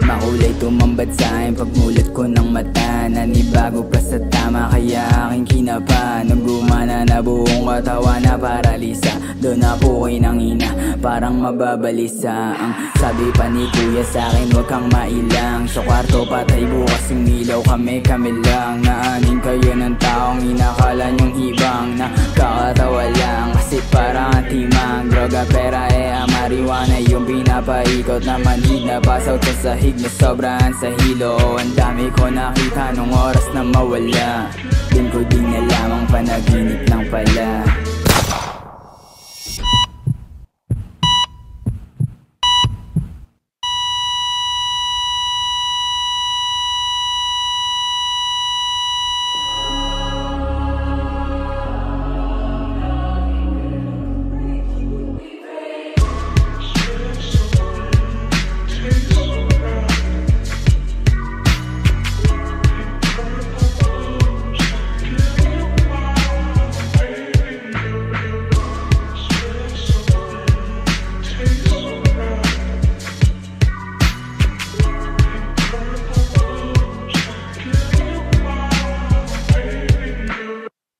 Makulay tumambad sa'kin pagmulat ko ng mata. Nanibago pa sa tama kaya aking kinapa. Nung gumana na buong katawan na paralisa. Doon na po ko'y nangina, parang mababalisa. Ang sabi pa ni kuya sa'kin huwag kang mailang. Sa kwarto patay bukas yung ilaw, kami lang. Naanin kayo ng taong inakala nyong ibang. Nakakatawa lang kasi parang timang. Droga, pera, marijuana yung pinapaikot na manhid na pasaw sa sahig na sobrahan sa hilo. Ang dami ko nakita nung oras na mawala. Dun ko din nalamang panaginip lang pala.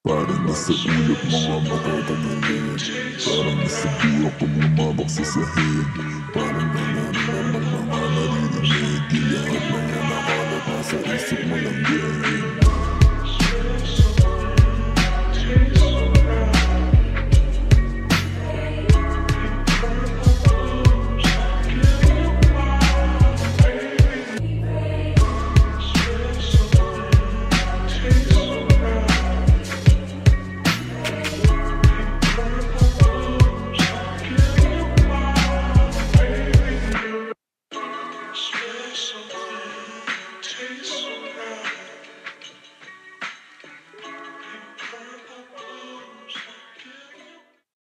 Parang nasa ulap mga matatangilin. Parang nasa burak pag lumabak sa sahig. Parang nanaramdaman mga naririnig. Lahat mga nakalat nasa isip